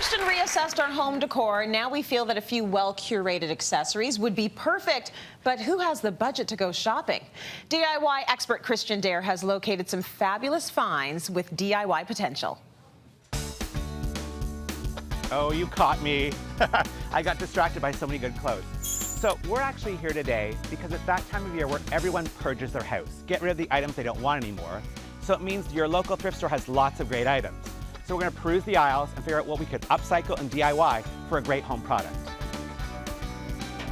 Christian reassessed our home decor. Now we feel that a few well-curated accessories would be perfect, but who has the budget to go shopping? DIY expert Christian Dare has located some fabulous finds with DIY potential. Oh, you caught me. I got distracted by so many good clothes. So we're actually here today because it's that time of year where everyone purges their house, get rid of the items they don't want anymore. So it means your local thrift store has lots of great items. So we're going to peruse the aisles and figure out what we could upcycle and DIY for a great home product.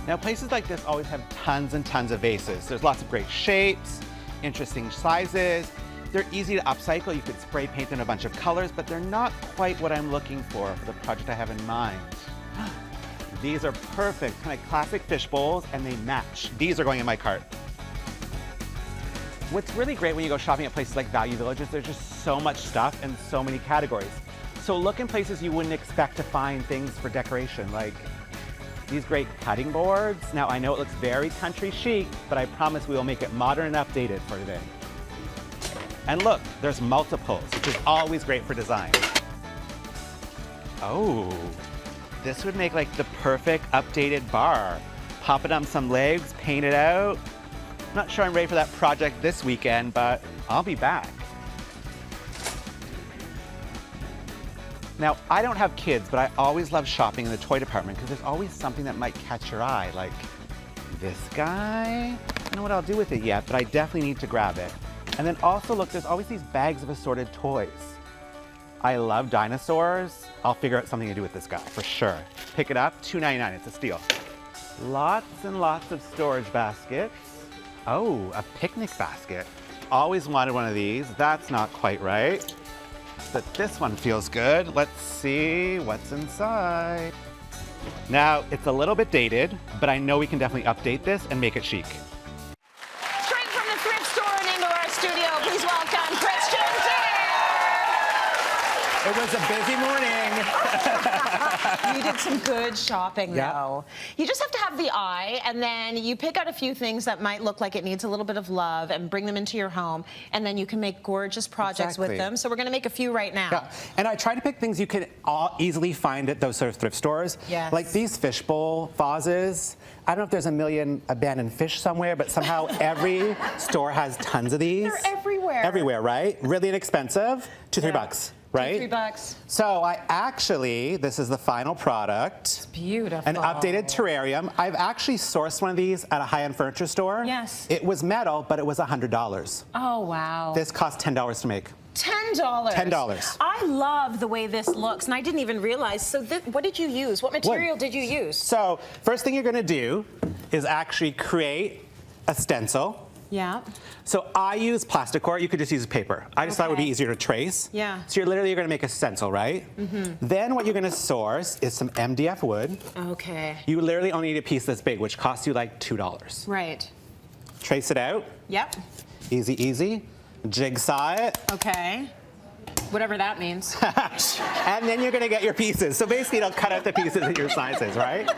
Now places like this always have tons and tons of vases. There's lots of great shapes, interesting sizes. They're easy to upcycle. You could spray paint in a bunch of colors, but they're not quite what I'm looking for the project I have in mind. These are perfect, kind of classic fish bowls, and they match. These are going in my cart. What's really great when you go shopping at places like Value Village is there's just so much stuff and so many categories. So look in places you wouldn't expect to find things for decoration, like these great cutting boards. Now I know it looks very country chic, but I promise we will make it modern and updated for today. And look, there's multiples, which is always great for design. Oh, this would make like the perfect updated bar. Pop it on some legs, paint it out. Not sure I'm ready for that project this weekend, but I'll be back. Now, I don't have kids, but I always love shopping in the toy department because there's always something that might catch your eye, like this guy. I don't know what I'll do with it yet, but I definitely need to grab it. And then also look, there's always these bags of assorted toys. I love dinosaurs. I'll figure out something to do with this guy, for sure. Pick it up, $2.99, it's a steal. Lots and lots of storage baskets. Oh, a picnic basket. Always wanted one of these. That's not quite right. But this one feels good. Let's see what's inside. Now, it's a little bit dated, but I know we can definitely update this and make it chic. Straight from the thrift store and into our studio, please welcome Christian Dare. It was a busy morning. You did some good shopping, though. You just have to have the eye, and then you pick out a few things that might look like it needs a little bit of love and bring them into your home, and then you can make gorgeous projects with them. So we're going to make a few right now. Yeah. And I try to pick things you can easily find at those sort of thrift stores. Yes. Like these fishbowl vases. I don't know if there's a million abandoned fish somewhere, but somehow every store has tons of these. They're everywhere. Everywhere, right? Really inexpensive. $2-3. Right? $2-3. So I actually, this is the final product. It's beautiful. An updated terrarium. I've actually sourced one of these at a high-end furniture store. Yes. It was metal, but it was $100. Oh, wow. This cost $10 to make. $10. $10. I love the way this looks, and I didn't even realize. So what did you use? What material did you use? So first thing you're going to do is actually create a stencil. Yeah. So I use plasticor. You could just use paper. I just thought it would be easier to trace. Yeah. So you're going to make a stencil, right? Mm-hmm. Then what you're going to source is some MDF wood. Okay. You literally only need a piece this big, which costs you like $2. Right. Trace it out. Yep. Easy, easy. Jigsaw it. Okay. Whatever that means. And then you're going to get your pieces. So basically, it'll cut out the pieces in your sizes, right?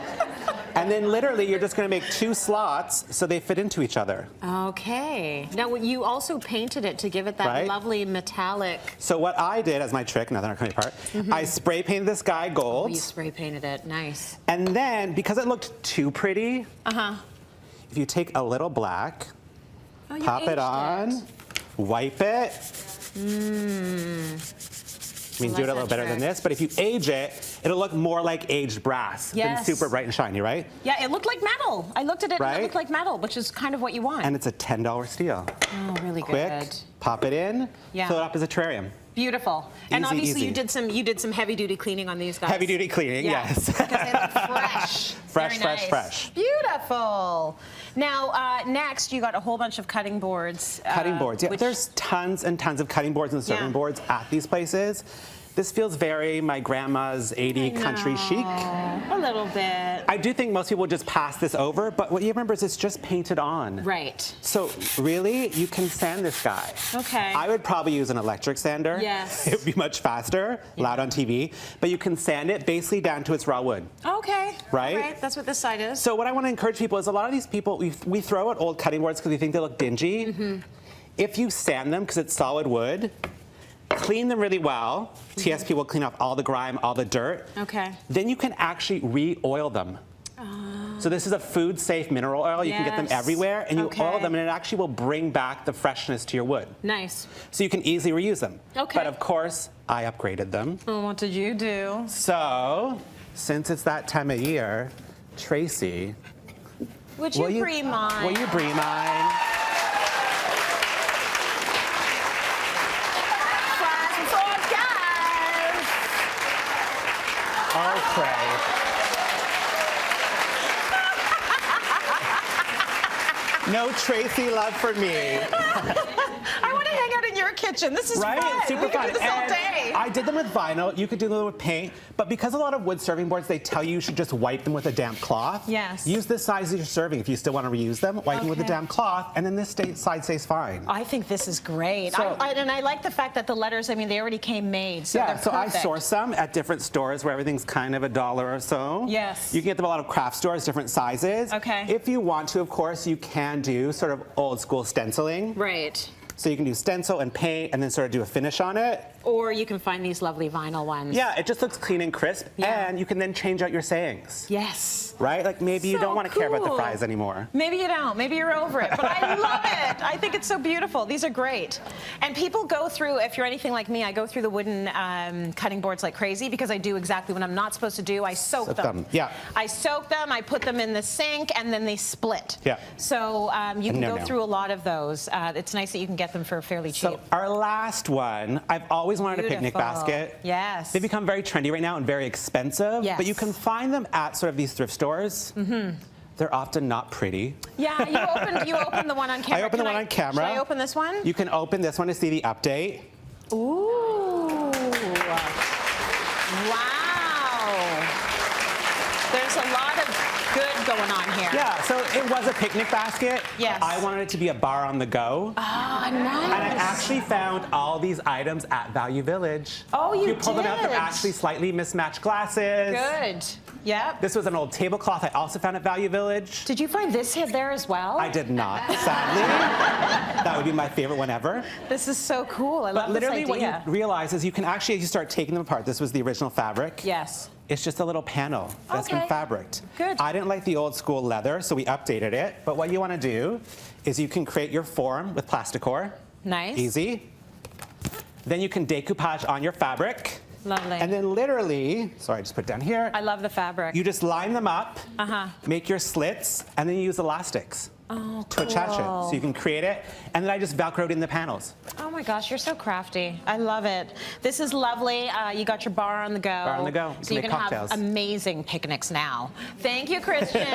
And then literally, you're just going to make 2 slots so they fit into each other. Okay. Now, you also painted it to give it that lovely metallic. So what I did as my trick, now they're not coming apart, I spray painted this guy gold. Oh, you spray painted it. Nice. And then, because it looked too pretty, if you take a little black, pop it on, wipe it. I mean, do it a little better than this, but if you age it, it'll look more like aged brass than super bright and shiny, right? Yeah, it looked like metal. I looked at it and it looked like metal, which is kind of what you want. And it's a $10 steal. Oh, really Quick, good. pop it in, fill it up as a terrarium. Beautiful. And Easy, obviously easy. you did some heavy duty cleaning on these guys. Heavy duty cleaning, yes. Because they look fresh. Fresh, Very fresh, nice. fresh. Beautiful. Now, next you got a whole bunch of cutting boards. Cutting boards, yeah. There's tons and tons of cutting boards and serving boards at these places. This feels very my grandma's 80 country chic. A little bit. I do think most people just pass this over, but what you remember is it's just painted on. Right. So really, you can sand this guy. Okay. I would probably use an electric sander. Yes. It would be much faster, loud on TV, but you can sand it basically down to its raw wood. Okay. Right? All right. That's what this side is. So what I want to encourage people is a lot of these people, we throw out old cutting boards because we think they look dingy. If you sand them, because it's solid wood, clean them really well. TSP will clean off all the grime, all the dirt. Okay. Then you can actually re-oil them. So this is a food-safe mineral oil. You can get them Yes. everywhere, and you Okay. oil them, and it actually will bring back the freshness to your wood. Nice. So you can easily reuse them. Okay. But of course, I upgraded them. Well, what did you do? So, since it's that time of year, Tracy, Would you will bring mine? Will you bring mine? Okay. No Tracy love for me. I want to hang out in your kitchen. This is Right? fun. Super we can fun. do this all And day. I did them with vinyl. You could do them with paint. But because a lot of wood serving boards, they tell you should just wipe them with a damp cloth. Yes. Use this size as you're serving. If you still want to reuse them, wipe them with a Okay. damp cloth, and then this side stays fine. I think this is great. So- And I like the fact that the letters, I mean, they already came made, so Yeah, they're so I perfect. source them at different stores where everything's kind of $1 or so. Yes. You can get them a lot of craft stores, different sizes. Okay. If you want to, of course, you can do sort of old school stenciling. Right. So you can do stencil and paint and then sort of do a finish on it. Or you can find these lovely vinyl ones. Yeah, it just looks clean and crisp, Yeah. and you can then change out your sayings. Yes. Right? Like maybe you So don't want to care about the cool. fries anymore. Maybe you don't. Maybe you're over it. But I love it. I think it's so beautiful. These are great. And people go through, if you're anything like me, I go through the wooden cutting boards like crazy because I do exactly what I'm not supposed to do. I soak Soak them. them, yeah. I soak them, I put them in the sink, and then they split. Yeah. So you can No, go no. through a lot of those. It's nice that you can get them for fairly cheap. So our last one, I've always wanted a picnic Beautiful. basket. Yes. They've become very trendy right now and very expensive, Yes. but you can find them at sort of these thrift stores. They're often not pretty. Yeah, you opened the one on camera. I opened the one on camera. Should I open this one? You can open this one to see the update. Ooh. Wow. There's a lot of good going on here. Yeah, so it was a picnic basket. Yes. I wanted it to be a bar on the go. Ah, nice. And I actually found all these items at Value Village. Oh, you pull them out, they're did? actually slightly mismatched glasses. Good. Yep. This was an old tablecloth I also found at Value Village. Did you find this hit there as well? I did not, sadly. That would be my favorite one ever. This is so cool. I But love literally this what you idea. realize is you can actually, as you start taking them apart, this was the original fabric. Yes. It's just a little panel that's Okay. been fabriced. Good. I didn't like the old school leather, so we updated it. But what you want to do is you can create your form with plasticor. Nice. Easy. Then you can decoupage on your fabric. Lovely. And then literally, sorry, I just put it down here. I love the fabric. You just line them up, Uh-huh. make your slits, and then you use elastics Oh, to attach it. cool. So you can create it, and then I just Velcroed in the panels. Oh my gosh, you're so crafty. I love it. This is lovely. You got your bar on the go. Bar on the go. You So can you make can cocktails. have amazing picnics now. Thank you, Christian.